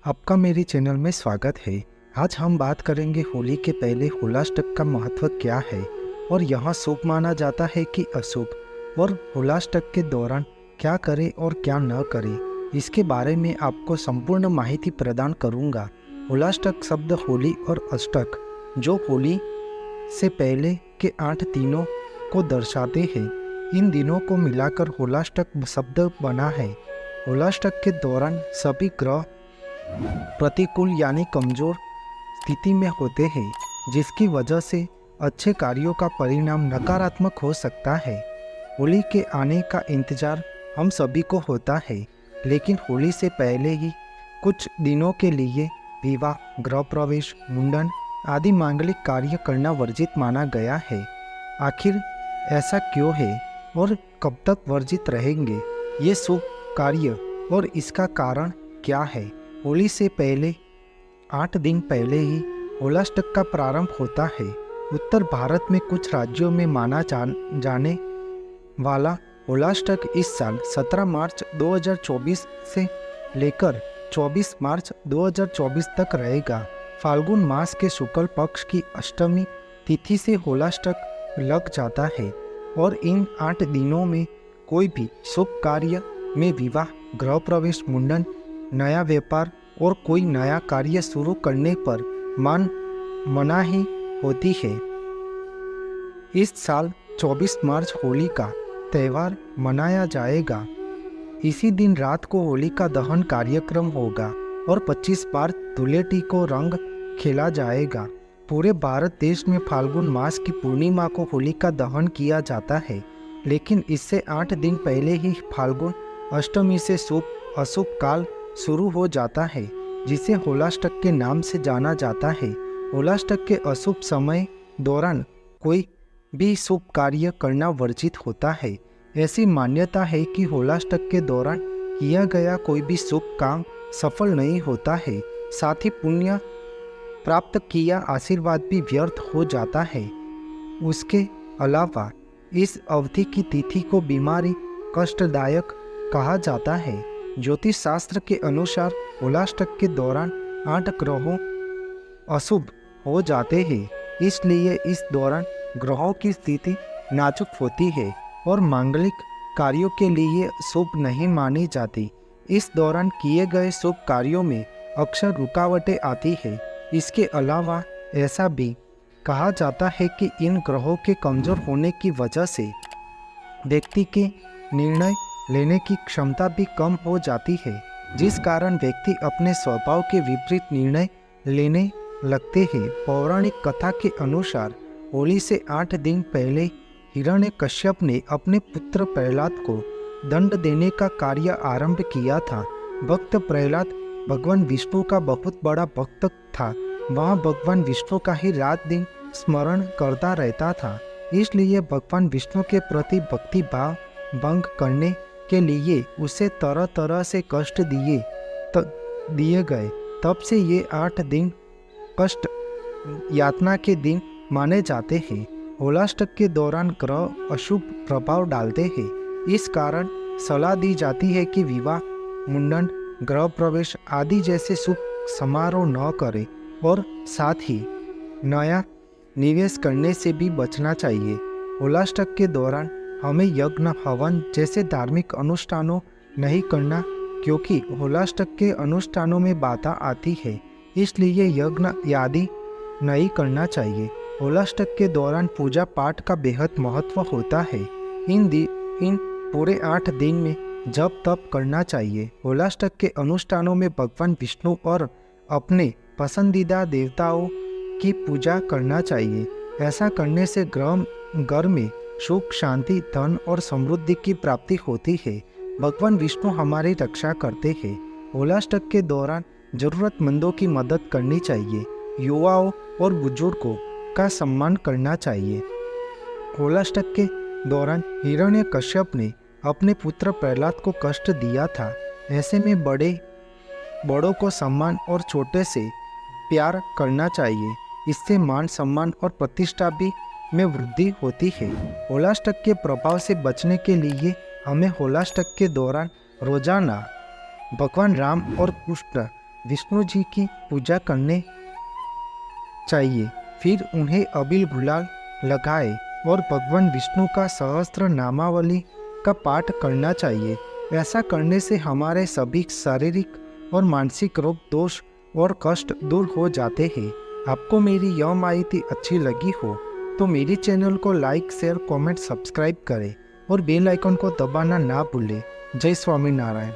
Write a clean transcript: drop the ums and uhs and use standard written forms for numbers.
आपका मेरे चैनल में स्वागत है। आज हम बात करेंगे होली के पहले होलाष्टक का महत्व क्या है और यहाँ शुभ माना जाता है कि अशुभ, और होलाष्टक के दौरान क्या करें और क्या न करें, इसके बारे में आपको संपूर्ण माहिती प्रदान करूँगा। होलाष्टक शब्द होली और अष्टक, जो होली से पहले के 8 दिनों को दर्शाते हैं, इन दिनों को मिलाकर होलाष्टक शब्द बना है। होलाष्टक के दौरान सभी ग्रह प्रतिकूल यानी कमजोर स्थिति में होते हैं, जिसकी वजह से अच्छे कार्यों का परिणाम नकारात्मक हो सकता है। होली के आने का इंतजार हम सभी को होता है, लेकिन होली से पहले ही कुछ दिनों के लिए विवाह, गृह प्रवेश, मुंडन आदि मांगलिक कार्य करना वर्जित माना गया है। आखिर ऐसा क्यों है और कब तक वर्जित रहेंगे ये शुभ कार्य, और इसका कारण क्या है? होली से पहले 8 दिन पहले ही होलाष्टक का प्रारंभ होता है। उत्तर भारत में कुछ राज्यों में माना जाने वाला होलाष्टक इस साल 17 मार्च 2024 से लेकर 24 मार्च 2024 तक रहेगा। फाल्गुन मास के शुक्ल पक्ष की अष्टमी तिथि से होलाष्टक लग जाता है और इन 8 दिनों में कोई भी शुभ कार्य में विवाह, गृह प्रवेश, मुंडन, नया व्यापार और कोई नया कार्य शुरू करने पर मनाही होती है। इस साल 24 मार्च होली का त्यौहार मनाया जाएगा। इसी दिन रात को होलिका दहन कार्यक्रम होगा और 25 मार्च धुलेटी को रंग खेला जाएगा। पूरे भारत देश में फाल्गुन मास की पूर्णिमा को होलिका दहन किया जाता है, लेकिन इससे 8 दिन पहले ही फाल्गुन अष्टमी से शुभ अशुभ काल शुरू हो जाता है, जिसे होलाष्टक के नाम से जाना जाता है। होलाष्टक के अशुभ समय दौरान कोई भी शुभ कार्य करना वर्जित होता है। ऐसी मान्यता है कि होलाष्टक के दौरान किया गया कोई भी शुभ काम सफल नहीं होता है, साथ ही पुण्य प्राप्त किया आशीर्वाद भी व्यर्थ हो जाता है। उसके अलावा इस अवधि की तिथि को बीमारी कष्टदायक कहा जाता है। ज्योतिष शास्त्र के अनुसार होलाष्टक के दौरान 8 ग्रहों अशुभ हो जाते हैं, इसलिए इस दौरान ग्रहों की स्थिति नाजुक होती है और मांगलिक कार्यों के लिए शुभ नहीं मानी जाती। इस दौरान किए गए शुभ कार्यों में अक्सर रुकावटें आती है। इसके अलावा ऐसा भी कहा जाता है कि इन ग्रहों के कमजोर होने की वजह से व्यक्ति के निर्णय लेने की क्षमता भी कम हो जाती है, जिस कारण व्यक्ति अपने स्वभाव के विपरीत निर्णय लेने लगते हैं। पौराणिक कथा के अनुसार होली से 8 दिन पहले हिरण्यकश्यप ने अपने पुत्र प्रहलाद को दंड देने का कार्य आरंभ किया था। भक्त प्रहलाद भगवान विष्णु का बहुत बड़ा भक्त था। वह भगवान विष्णु का ही रात दिन स्मरण करता रहता था, इसलिए भगवान विष्णु के प्रति भक्ति भाव भंग करने के लिए उसे तरह तरह से कष्ट दिए गए। तब से ये 8 दिन कष्ट यातना के दिन माने जाते हैं। होलाष्टक के दौरान ग्रह अशुभ प्रभाव डालते हैं, इस कारण सलाह दी जाती है कि विवाह, मुंडन, गृह प्रवेश आदि जैसे शुभ समारोह न करें और साथ ही नया निवेश करने से भी बचना चाहिए। होलाष्टक के दौरान हमें यज्ञ, हवन जैसे धार्मिक अनुष्ठानों नहीं करना, क्योंकि होलाष्टक के अनुष्ठानों में बाधा आती है, इसलिए यज्ञ आदि नहीं करना चाहिए। होलाष्टक के दौरान पूजा पाठ का बेहद महत्व होता है। इन पूरे 8 दिन में जप तप करना चाहिए। होलाष्टक के अनुष्ठानों में भगवान विष्णु और अपने पसंदीदा देवताओं की पूजा करना चाहिए। ऐसा करने से घर में सुख, शांति, धन और समृद्धि की प्राप्ति होती है। भगवान विष्णु हमारी रक्षा करते हैं। होलाष्टक के दौरान जरूरतमंदों की मदद करनी चाहिए। युवाओं और बुजुर्गों का सम्मान करना चाहिए। होलाष्टक के दौरान हिरण्यकश्यप ने अपने पुत्र प्रहलाद को कष्ट दिया था। ऐसे में बड़ों को सम्मान और छोटे से प्यार करना चाहिए। इससे मान सम्मान और प्रतिष्ठा भी में वृद्धि होती है। होलाष्टक के प्रभाव से बचने के लिए हमें होलाष्टक के दौरान रोजाना भगवान राम और कृष्ण विष्णु जी की पूजा करने चाहिए। फिर उन्हें अबील गुलाल लगाए और भगवान विष्णु का सहस्त्र नामावली का पाठ करना चाहिए। ऐसा करने से हमारे सभी शारीरिक और मानसिक रोग दोष और कष्ट दूर हो जाते हैं। आपको मेरी यह माहिती अच्छी लगी हो तो मेरे चैनल को लाइक, शेयर, कमेंट, सब्सक्राइब करें और बेल आइकन को दबाना ना भूलें। जय स्वामीनारायण।